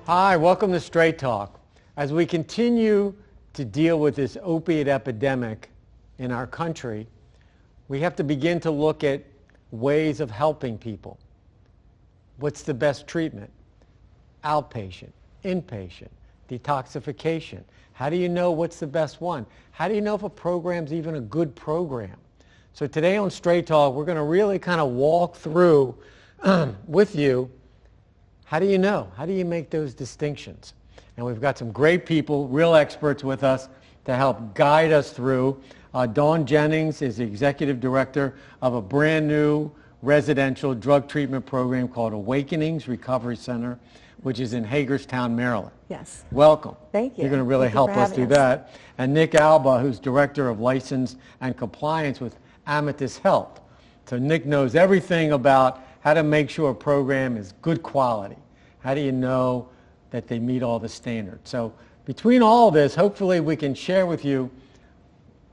Hi, welcome to Straight Talk. As we continue to deal with this opiate epidemic in our country, we have to begin to look at ways of helping people. What's the best treatment? Outpatient, inpatient, detoxification. How do you know what's the best one? How do you know if a program's even a good program? So today on Straight Talk, we're going to really kind of walk through with you, how do you know? How do you make those distinctions? And we've got some great people, real experts with us to help guide us through. Dawn Jennings is the executive director of a brand new residential drug treatment program called Awakenings Recovery Center, which is in Hagerstown, Maryland. Yes. Welcome. Thank you. You're going to really help us do that. And Nick Alba, who's director of license and compliance with Amatus Health. So Nick knows everything about how to make sure a program is good quality. How do you know that they meet all the standards? So between all this, hopefully we can share with you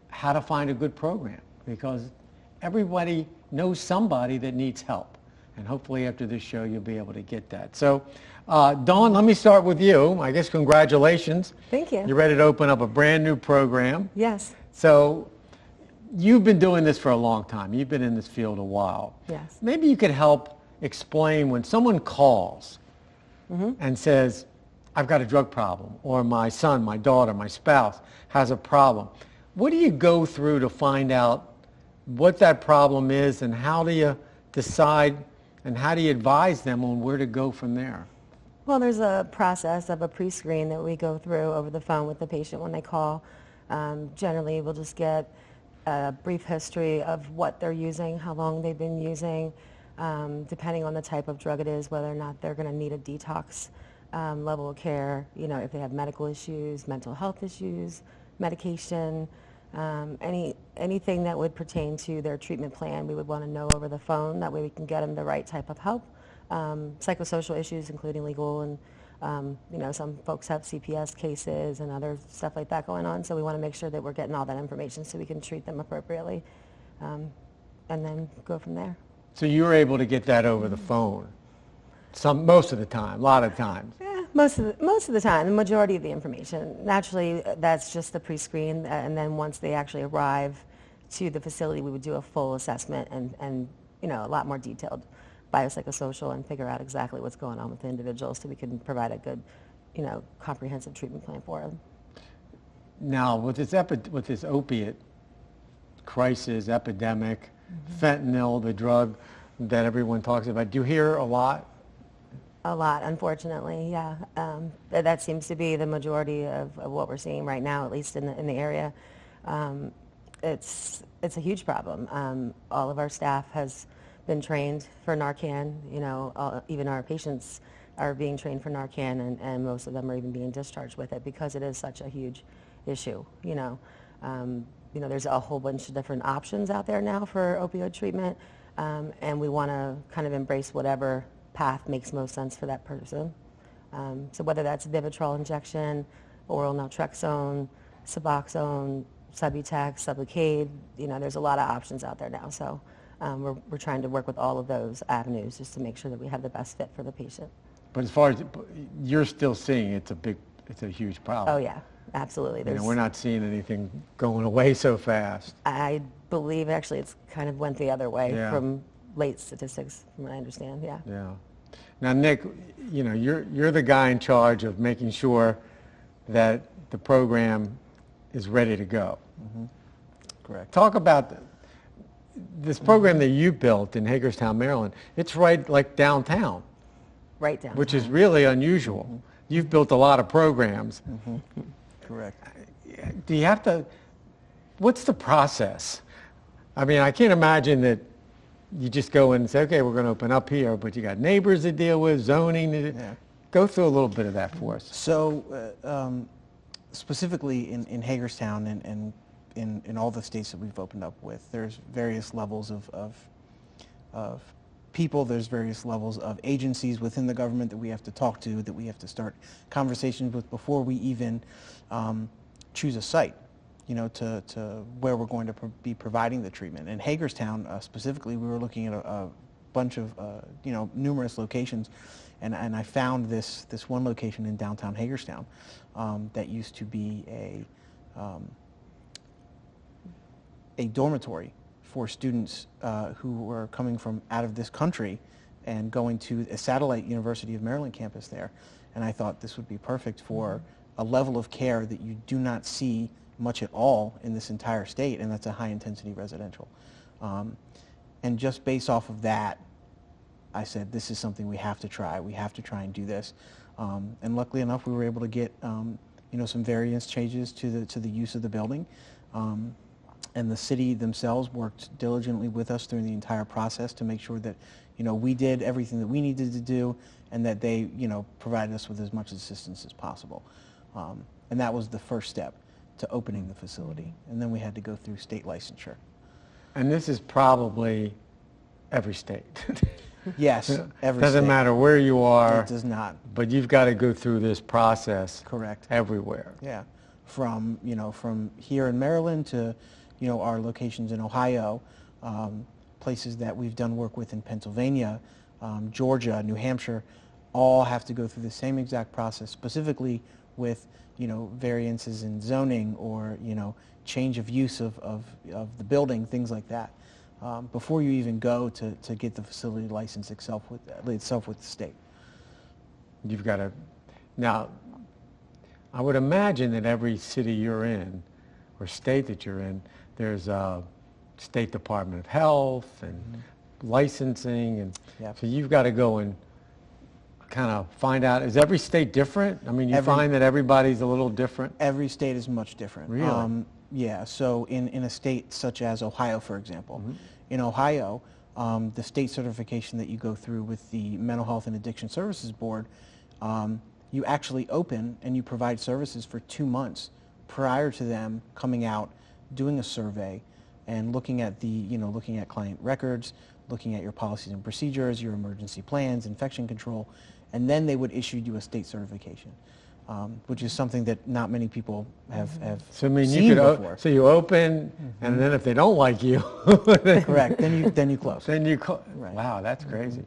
how to find a good program, because everybody knows somebody that needs help. And hopefully after this show you'll be able to get that. So Dawn, let me start with you. I guess congratulations. Thank you. You're ready to open up a brand new program. Yes. So you've been doing this for a long time. You've been in this field a while. Yes. Maybe you could help explain when someone calls and says, I've got a drug problem, or my son, my daughter, my spouse has a problem. What do you go through to find out what that problem is, and how do you decide, and how do you advise them on where to go from there? Well, there's a process of a pre-screen that we go through over the phone with the patient when they call. Generally, we'll just get a brief history of what they're using, how long they've been using, depending on the type of drug it is, whether or not they're going to need a detox level of care, you know, if they have medical issues, mental health issues, medication, anything that would pertain to their treatment plan, we would want to know over the phone. That way we can get them the right type of help. Psychosocial issues, including legal, and you know, some folks have CPS cases and other stuff like that going on, so we want to make sure that we're getting all that information so we can treat them appropriately, and then go from there. So you were able to get that over the phone, most of the time, a lot of times. Yeah, most of the time, the majority of the information. Naturally, that's just the pre-screen, and then once they actually arrive to the facility, we would do a full assessment and you know, a lot more detailed biopsychosocial, and figure out exactly what's going on with the individual so we can provide a good, you know, comprehensive treatment plan for them. Now, with this opiate crisis, epidemic, fentanyl, the drug that everyone talks about, do you hear a lot? A lot, unfortunately, yeah. That seems to be the majority of what we're seeing right now, at least in the area. It's a huge problem. All of our staff has been trained for Narcan. You know, even our patients are being trained for Narcan, and most of them are even being discharged with it because it is such a huge issue. You know, there's a whole bunch of different options out there now for opioid treatment, and we want to kind of embrace whatever path makes most sense for that person. So whether that's Vivitrol injection, oral naltrexone, Suboxone, Subutex, Sublocade, you know, there's a lot of options out there now. So we're trying to work with all of those avenues just to make sure that we have the best fit for the patient. But as far as you're still seeing, it's a huge problem. Oh yeah, absolutely. You know, we're not seeing anything going away so fast. I believe actually it's kind of went the other way from late statistics, from what I understand. Yeah. Yeah. Now, Nick, you know, you're the guy in charge of making sure that the program is ready to go. Correct. Talk about this program that you built in Hagerstown, Maryland. It's right like downtown. Right downtown. Which is really unusual. You've built a lot of programs. Correct. Do you have to, what's the process? I mean, I can't imagine that you just go in and say, okay, we're going to open up here, but you got neighbors to deal with, zoning. Go through a little bit of that for us. So specifically in Hagerstown and in all the states that we've opened up with, there's various levels of people, there's various levels of agencies within the government that we have to talk to, that we have to start conversations with before we even choose a site, you know, to where we're going to be providing the treatment. In Hagerstown specifically, we were looking at bunch of, numerous locations. And I found this one location in downtown Hagerstown that used to be a dormitory for students who were coming from out of this country and going to a satellite University of Maryland campus there. And I thought this would be perfect for a level of care that you do not see much at all in this entire state, and that's a high-intensity residential. And just based off of that, I said, this is something we have to try. We have to try and do this. And luckily enough, we were able to get some variance changes to the use of the building. And the city themselves worked diligently with us during the entire process to make sure that we did everything that we needed to do, and that they provided us with as much assistance as possible. And that was the first step to opening the facility. And then we had to go through state licensure. And this is probably every state. Yes, every Doesn't state. matter where you are. It does not. But you've got to go through this process. Correct. Everywhere. Yeah, from here in Maryland to our locations in Ohio, places that we've done work with in Pennsylvania, Georgia, New Hampshire, all have to go through the same exact process, specifically with variances in zoning or change of use of the building, things like that, before you even go to get the facility license itself with the state. You've got to, now, I would imagine that every city you're in or state that you're in, there's a State Department of Health and licensing, and so you've got to go and kind of find out, is every state different? I mean, you find that everybody's a little different? Every state is much different. Really? Yeah, so in a state such as Ohio, for example, in Ohio, the state certification that you go through with the Mental Health and Addiction Services Board, you actually open and you provide services for 2 months prior to them coming out, doing a survey, and looking at looking at client records, looking at your policies and procedures, your emergency plans, infection control, and then they would issue you a state certification, which is something that not many people have So I mean, seen before. So you open, and then if they don't like you, Correct. Then you close. Then you Right. Wow, that's crazy.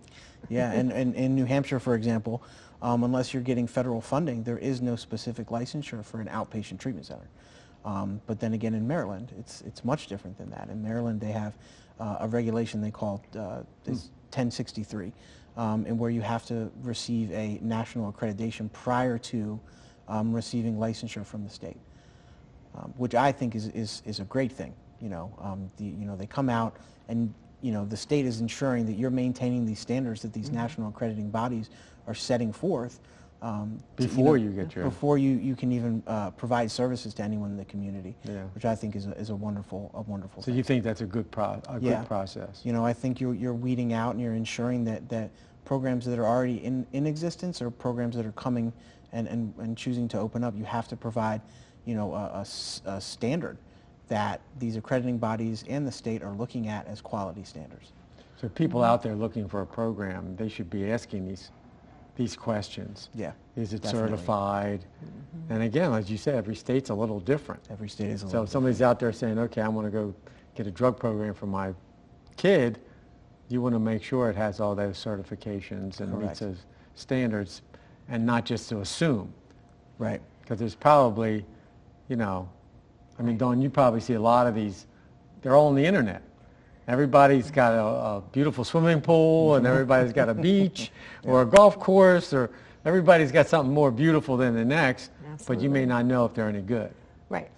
Yeah, and in New Hampshire, for example, unless you're getting federal funding, there is no specific licensure for an outpatient treatment center. But then again, in Maryland, it's much different than that. In Maryland, they have a regulation they call 1063, and where you have to receive a national accreditation prior to receiving licensure from the state, which I think is a great thing. They come out and the state is ensuring that you're maintaining these standards that these national accrediting bodies are setting forth. Before you get your... Before you can even provide services to anyone in the community, which I think is a wonderful So thing. you think that's a good process? I think you're weeding out and you're ensuring that programs that are already in existence or programs that are coming and choosing to open up, you have to provide a standard that these accrediting bodies and the state are looking at as quality standards. So people out there looking for a program, they should be asking these questions. Yeah. Is it definitely. certified? And again, as you said, every state's a little different. Every state is a So little if somebody's out there saying, okay, I want to go get a drug program for my kid, you want to make sure it has all those certifications and meets those standards, and not just to assume. Right. Because there's probably, I mean, Dawn, you probably see a lot of these, they're all on the internet. Everybody's got a beautiful swimming pool, and everybody's got a beach or a golf course, or everybody's got something more beautiful than the next, but you may not know if they're any good. Right.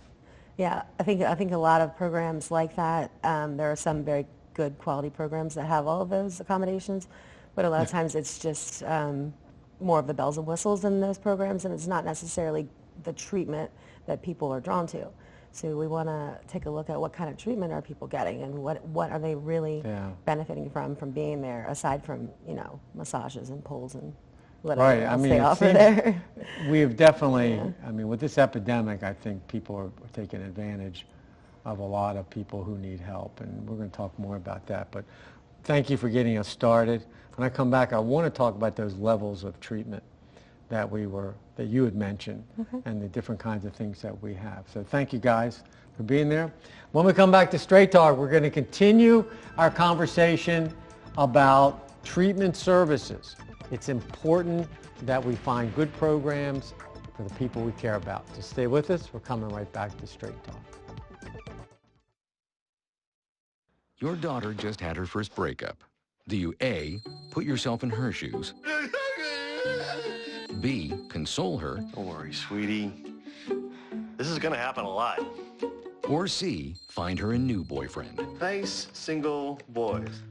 Yeah, I think a lot of programs like that, there are some very good quality programs that have all of those accommodations, but a lot of times it's just more of the bells and whistles in those programs, and it's not necessarily the treatment that people are drawn to. So we want to take a look at what kind of treatment are people getting, and what are they really benefiting from being there, aside from massages and pools and whatever else they offer there. We have definitely, I mean, with this epidemic, I think people are taking advantage of a lot of people who need help, and we're going to talk more about that. But thank you for getting us started. When I come back, I want to talk about those levels of treatment that you had mentioned, and the different kinds of things that we have. So thank you guys for being there. When we come back to Straight Talk, we're going to continue our conversation about treatment services. It's important that we find good programs for the people we care about. So stay with us. We're coming right back to Straight Talk. Your daughter just had her first breakup. Do you A, put yourself in her shoes, B, console her, Don't worry, sweetie. This is gonna happen a lot. or C, find her a new boyfriend? Nice single boys.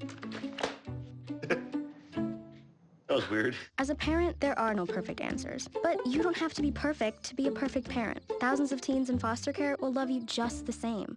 That was weird. As a parent, there are no perfect answers. But you don't have to be perfect to be a perfect parent. Thousands of teens in foster care will love you just the same.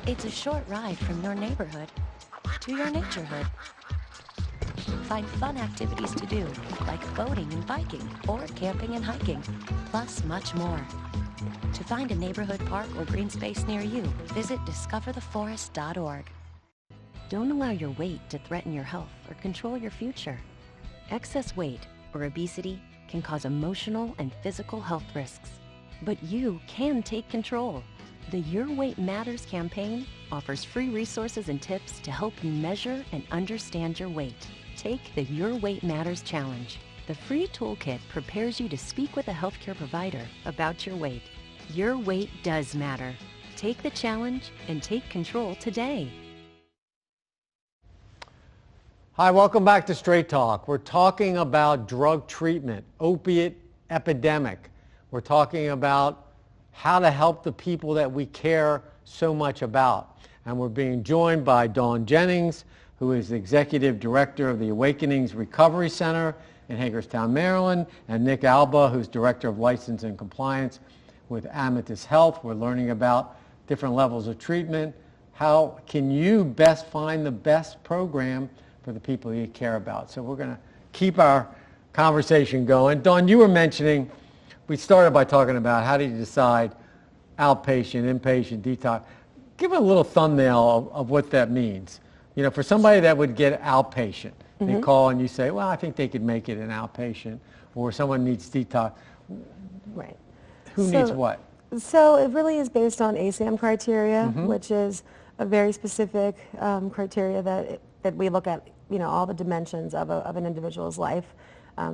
It's a short ride from your neighborhood to your naturehood. Find fun activities to do, like boating and biking, or camping and hiking, plus much more. To find a neighborhood park or green space near you, visit discovertheforest.org. Don't allow your weight to threaten your health or control your future. Excess weight or obesity can cause emotional and physical health risks. But you can take control. The Your Weight Matters campaign offers free resources and tips to help you measure and understand your weight. Take the Your Weight Matters Challenge. The free toolkit prepares you to speak with a healthcare provider about your weight. Your weight does matter. Take the challenge and take control today. Hi, welcome back to Straight Talk. We're talking about drug treatment, opiate epidemic. We're talking about how to help the people that we care so much about. And we're being joined by Dawn Jennings, who is the Executive Director of the Awakenings Recovery Center in Hagerstown, Maryland, and Nick Alba, who's Director of License and Compliance with Amatus Health. We're learning about different levels of treatment. How can you best find the best program for the people you care about? So we're going to keep our conversation going. Dawn, you were mentioning, we started by talking about how do you decide outpatient, inpatient, detox. Give a little thumbnail of what that means. You know, for somebody that would get outpatient, they call and you say, well, I think they could make it an outpatient, or someone needs detox. Right. Who needs what? So it really is based on ASAM criteria, which is a very specific criteria that we look at, you know, all the dimensions of an individual's life.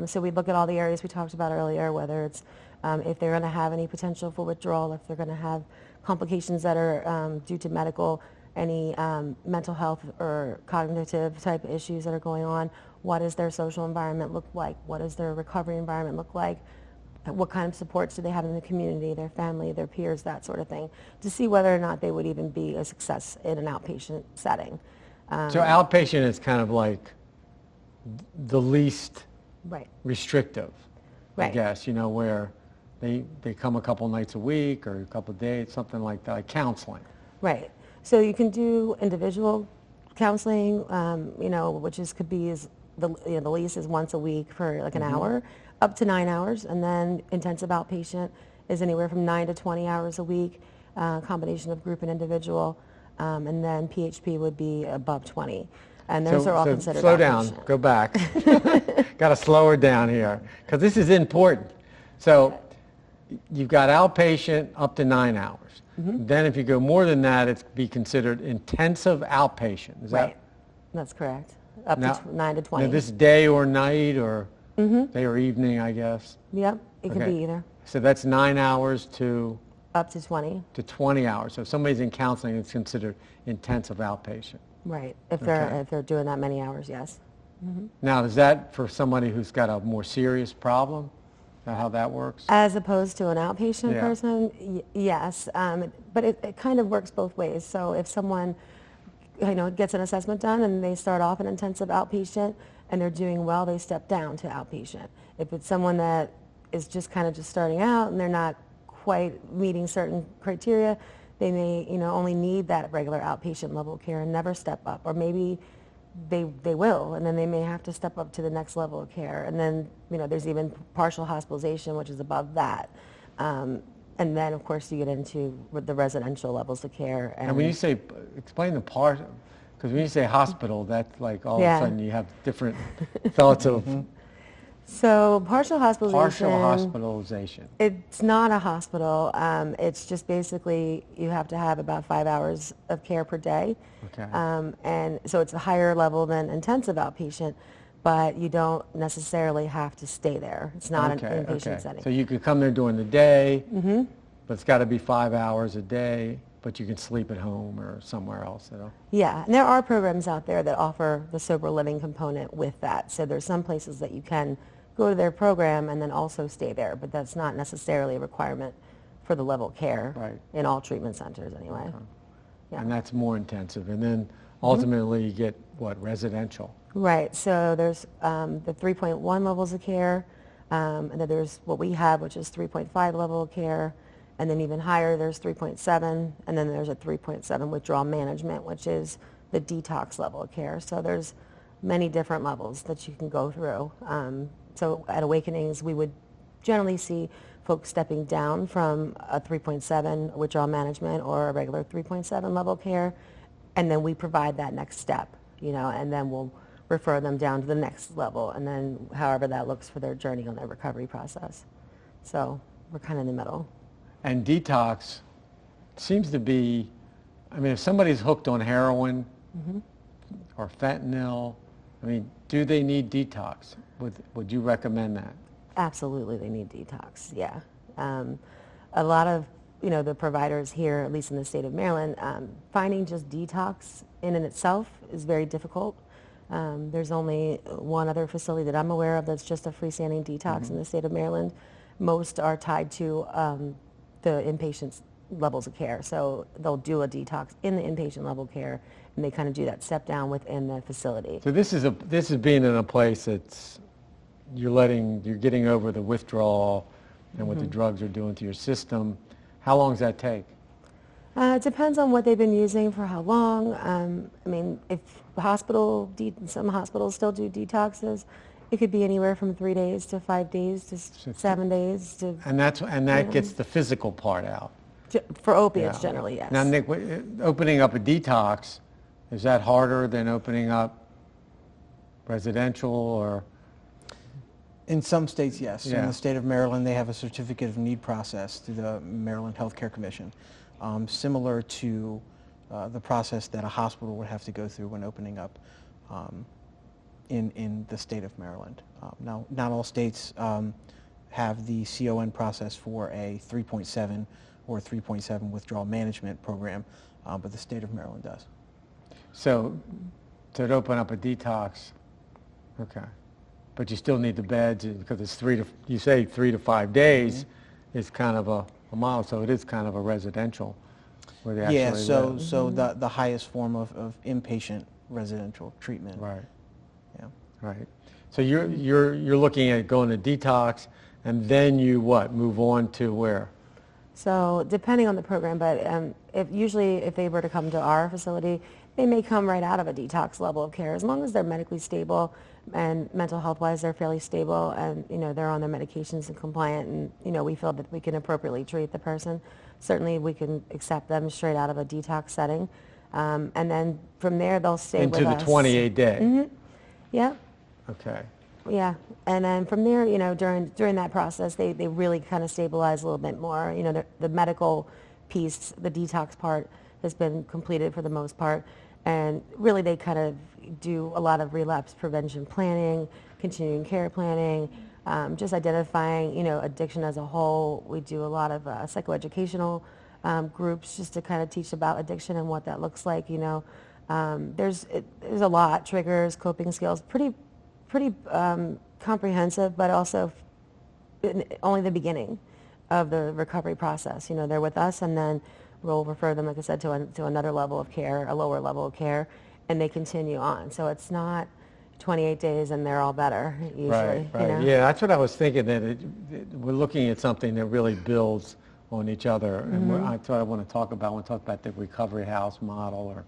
So we look at all the areas we talked about earlier, whether it's if they're going to have any potential for withdrawal, if they're going to have complications that are due to medical, any mental health or cognitive type issues that are going on, what does their social environment look like, what does their recovery environment look like, what kind of supports do they have in the community, their family, their peers, that sort of thing, to see whether or not they would even be a success in an outpatient setting. So outpatient is kind of like the least restrictive, I guess, you know, where they come a couple nights a week or a couple of days, something like that, like counseling. Right. So you can do individual counseling, you know, which could be the least is once a week for like an hour, up to 9 hours, and then intensive outpatient is anywhere from 9 to 20 hours a week, combination of group and individual, and then PHP would be above 20. And those are all considered slow outpatient. down, go back. Got to slow her down here, because this is important. So you've got outpatient up to 9 hours. Then if you go more than that, it's be considered intensive outpatient. Is that? That's correct. Up to 9 to 20. Now this day or night or day or evening, I guess. Yep, it could be either. So that's 9 hours to? Up to 20. To 20 hours. So if somebody's in counseling, it's considered intensive outpatient. Right, if they're doing that many hours, yes. Now, is that for somebody who's got a more serious problem? Is that how that works? As opposed to an outpatient person, yes. But it kind of works both ways. So if someone gets an assessment done and they start off in intensive outpatient and they're doing well, they step down to outpatient. If it's someone that is just kind of just starting out and they're not quite meeting certain criteria, they may, only need that regular outpatient level of care and never step up. Or maybe they will, and then they may have to step up to the next level of care. And then, there's even partial hospitalization, which is above that. And then, of course, you get into the residential levels of care. And when you say, explain the part, because when you say hospital, that's like all of a sudden you have different thoughts of... So partial hospitalization. Partial hospitalization. It's not a hospital. It's just basically you have to have about 5 hours of care per day. Okay. And so it's a higher level than intensive outpatient, but you don't necessarily have to stay there. It's not an inpatient setting. So you could come there during the day, but it's got to be 5 hours a day, but you can sleep at home or somewhere else. Yeah, and there are programs out there that offer the sober living component with that. So there's some places that you can go to their program and then also stay there, but that's not necessarily a requirement for the level of care in all treatment centers anyway. Okay. Yeah. And that's more intensive. And then ultimately you get, residential? Right, so there's the 3.1 levels of care, and then there's what we have, which is 3.5 level of care, and then even higher there's 3.7, and then there's a 3.7 withdrawal management, which is the detox level of care. So there's many different levels that you can go through. So at Awakenings, we would generally see folks stepping down from a 3.7 withdrawal management or a regular 3.7 level care, and then we provide that next step, and then we'll refer them down to the next level, and then however that looks for their journey on their recovery process. So we're kind of in the middle. And detox seems to be, if somebody's hooked on heroin or fentanyl, do they need detox? Would you recommend that? Absolutely, they need detox, yeah. A lot of, the providers here, at least in the state of Maryland, finding just detox in and itself is very difficult. There's only one other facility that I'm aware of that's just a freestanding detox in the state of Maryland. Most are tied to the inpatient levels of care. So they'll do a detox in the inpatient level care, and they kind of do that step down within the facility. So this is being in a place that's you're getting over the withdrawal and what the drugs are doing to your system. How long does that take? It depends on what they've been using for how long. If some hospitals still do detoxes, it could be anywhere from 3 days to 5 days to 7 days. And that gets the physical part out. For opiates, generally, yes. Now, Nick, opening up a detox, is that harder than opening up residential or? In some states, yes. Yeah. In the state of Maryland, they have a certificate of need process through the Maryland Healthcare Commission, similar to the process that a hospital would have to go through when opening up in the state of Maryland. Now, not all states have the CON process for a 3.7 or 3.7 withdrawal management program, but the state of Maryland does. So to open up a detox, okay. But you still need the beds because it's 3 to 5 days is kind of a mile, so it is kind of a residential where they actually live. So the highest form of inpatient residential treatment. Right. Yeah. Right. So you're looking at going to detox, and then you move on to where? So depending on the program, but if they were to come to our facility, they may come right out of a detox level of care as long as they're medically stable and mental health wise they're fairly stable and they're on their medications and compliant, and we feel that we can appropriately treat the person. Certainly we can accept them straight out of a detox setting, and then from there they'll stay with us. Into the 28-day. Yeah. Okay. Yeah, and then from there, during that process, they really kind of stabilize a little bit more. The medical piece, the detox part, has been completed for the most part, and really they kind of do a lot of relapse prevention planning, continuing care planning, just identifying, addiction as a whole. We do a lot of psychoeducational groups just to kind of teach about addiction and what that looks like. There's a lot, triggers, coping skills, pretty comprehensive, but also only the beginning of the recovery process. They're with us, and then we'll refer them, like I said, to another level of care, a lower level of care, and they continue on. So it's not 28 days and they're all better usually. Right, right. You know? Yeah, that's what I was thinking, that we're looking at something that really builds on each other. And that's what I want to talk about. I want to talk about the recovery house model.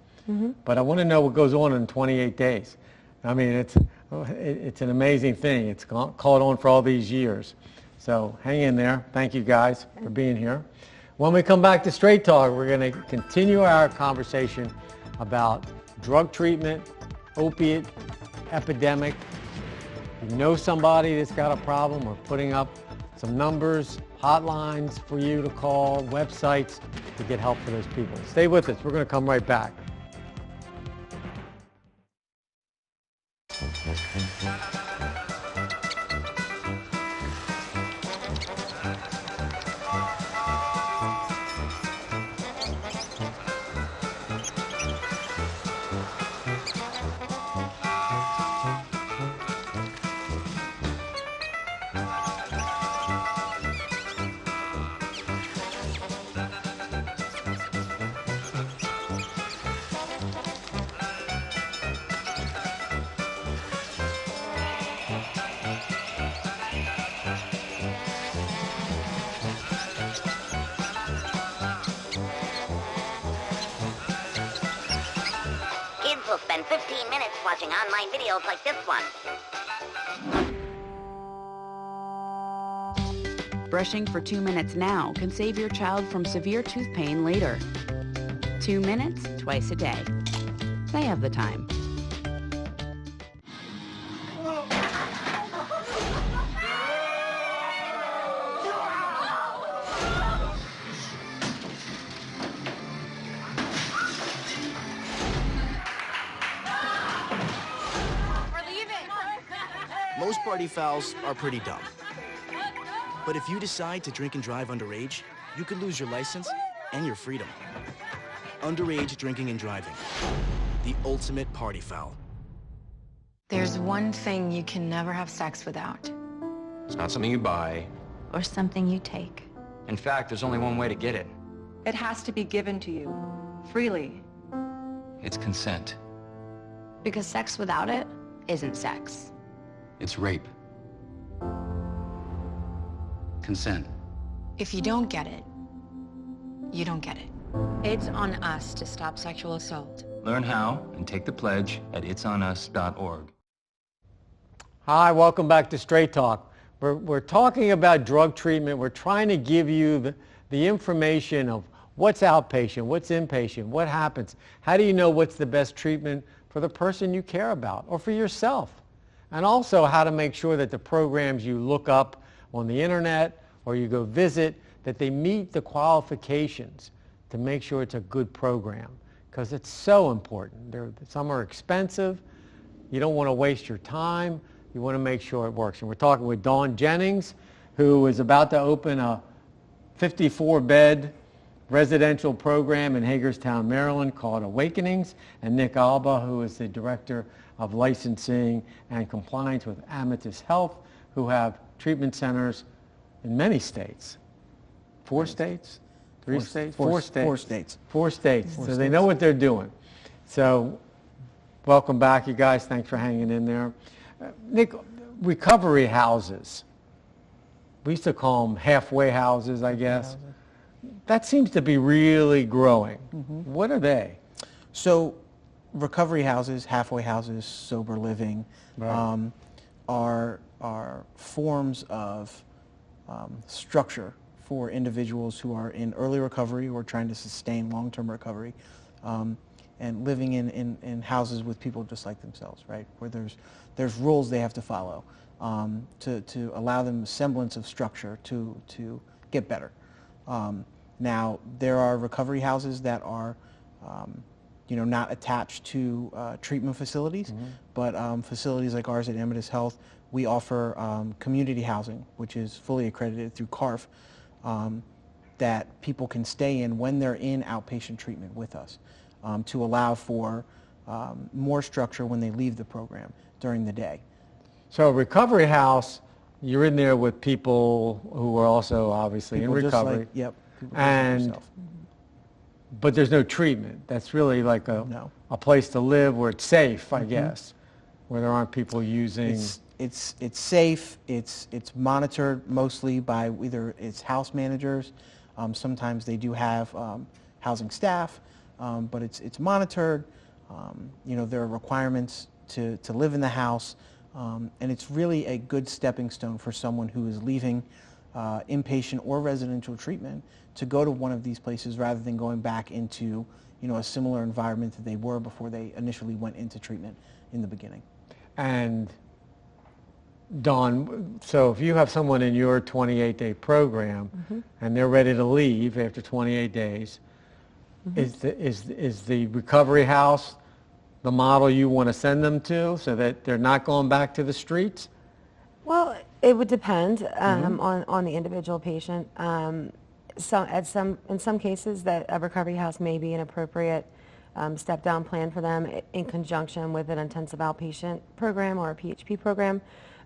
But I want to know what goes on in 28 days. I mean, it's an amazing thing. It's caught on for all these years. So hang in there. Thank you guys for being here. When we come back to Straight Talk, we're going to continue our conversation about drug treatment, opiate epidemic. If you know somebody that's got a problem, we're putting up some numbers, hotlines for you to call, websites to get help for those people. Stay with us. We're going to come right back. Will spend 15 minutes watching online videos like this one. Brushing for 2 minutes now can save your child from severe tooth pain later. 2 minutes, twice a day. They have the time. Most party fouls are pretty dumb. But if you decide to drink and drive underage, you could lose your license and your freedom. Underage drinking and driving. The ultimate party foul. There's one thing you can never have sex without. It's not something you buy. Or something you take. In fact, there's only one way to get it. It has to be given to you, freely. It's consent. Because sex without it isn't sex. It's rape. Consent. If you don't get it, you don't get it. It's on us to stop sexual assault. Learn how and take the pledge at itsonus.org. Hi, welcome back to Straight Talk. We're talking about drug treatment. We're trying to give you the information of what's outpatient, what's inpatient, what happens. How do you know what's the best treatment for the person you care about or for yourself? And also how to make sure that the programs you look up on the internet or you go visit, that they meet the qualifications to make sure it's a good program, because it's so important. Some are expensive. You don't want to waste your time. You want to make sure it works. And we're talking with Dawn Jennings, who is about to open a 54-bed residential program in Hagerstown, Maryland called Awakenings, and Nick Alba, who is the Director of Licensing and Compliance with Amatus Health, who have treatment centers in many states. 4 states? 3 states? 4 states. 4 states. 4 states. So they know what they're doing. So welcome back, you guys. Thanks for hanging in there. Nick, recovery houses. We used to call them halfway houses, I guess. That seems to be really growing. What are they? So recovery houses, halfway houses, sober living, Right. are forms of structure for individuals who are in early recovery or trying to sustain long-term recovery, and living in houses with people just like themselves, right? Where there's rules they have to follow to allow them a semblance of structure to get better. Now, there are recovery houses that are not attached to treatment facilities, but facilities like ours at Amatus Health, we offer community housing, which is fully accredited through CARF, that people can stay in when they're in outpatient treatment with us, to allow for more structure when they leave the program during the day. So a recovery house, you're in there with people who are also obviously People in just recovery. like- yep, people just like And yourself. but there's no treatment. That's really like No. a place to live where it's safe, I guess, where there aren't people using. It's safe. It's monitored mostly by either its house managers. Sometimes they do have housing staff, but it's monitored. There are requirements to live in the house, and it's really a good stepping stone for someone who is leaving inpatient or residential treatment to go to one of these places rather than going back into a similar environment that they were before they initially went into treatment in the beginning. And Dawn, so if you have someone in your 28-day program and they're ready to leave after 28 days, is the recovery house the model you want to send them to so that they're not going back to the streets? Well, it would depend on the individual patient. In some cases, that a recovery house may be an appropriate step-down plan for them in conjunction with an intensive outpatient program or a PHP program.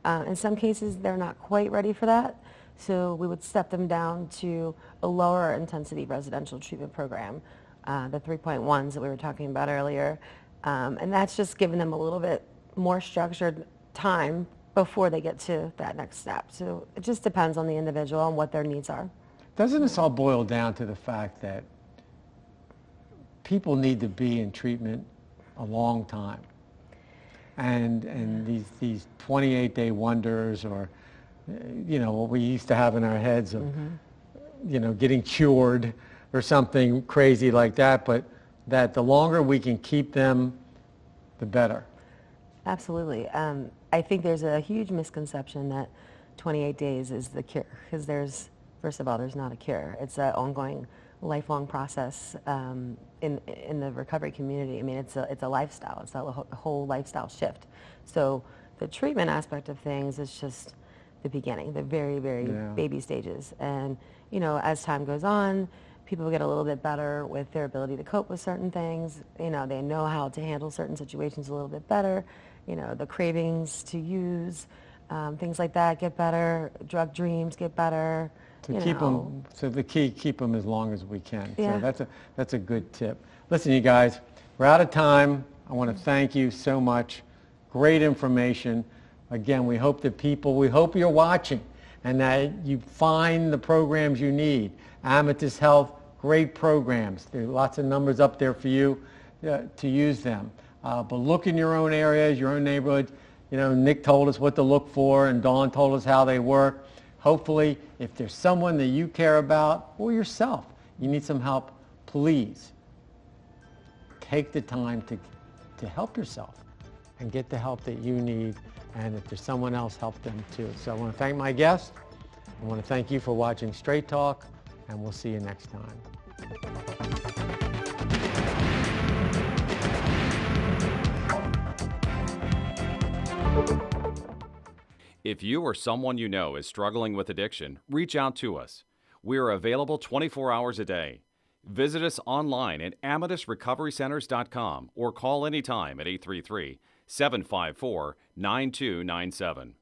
In some cases, they're not quite ready for that, so we would step them down to a lower intensity residential treatment program, the 3.1s that we were talking about earlier. And that's just giving them a little bit more structured time before they get to that next step. So it just depends on the individual and what their needs are. Doesn't this all boil down to the fact that people need to be in treatment a long time? And these 28-day wonders, or what we used to have in our heads of getting cured or something crazy like that, but that the longer we can keep them, the better. Absolutely. I think there's a huge misconception that 28 days is the cure, because first of all, there's not a cure. It's an ongoing, lifelong process in the recovery community. I mean, it's a lifestyle. It's a whole lifestyle shift. So the treatment aspect of things is just the beginning, the very, very baby stages. And, as time goes on, people get a little bit better with their ability to cope with certain things. They know how to handle certain situations a little bit better. The cravings to use, things like that get better. Drug dreams get better. So the key, keep them as long as we can. Yeah. So that's a good tip. Listen, you guys, we're out of time. I want to thank you so much. Great information. Again, we hope you're watching and that you find the programs you need. Amatus Health, great programs. There are lots of numbers up there for you to use them. But look in your own areas, your own neighborhood. Nick told us what to look for, and Dawn told us how they work. Hopefully, if there's someone that you care about, or yourself, you need some help, please take the time to help yourself and get the help that you need. And if there's someone else, help them too. So I want to thank my guests. I want to thank you for watching Straight Talk, and we'll see you next time. If you or someone you know is struggling with addiction, reach out to us. We are available 24 hours a day. Visit us online at amatusrecoverycenters.com or call anytime at 833-754-9297.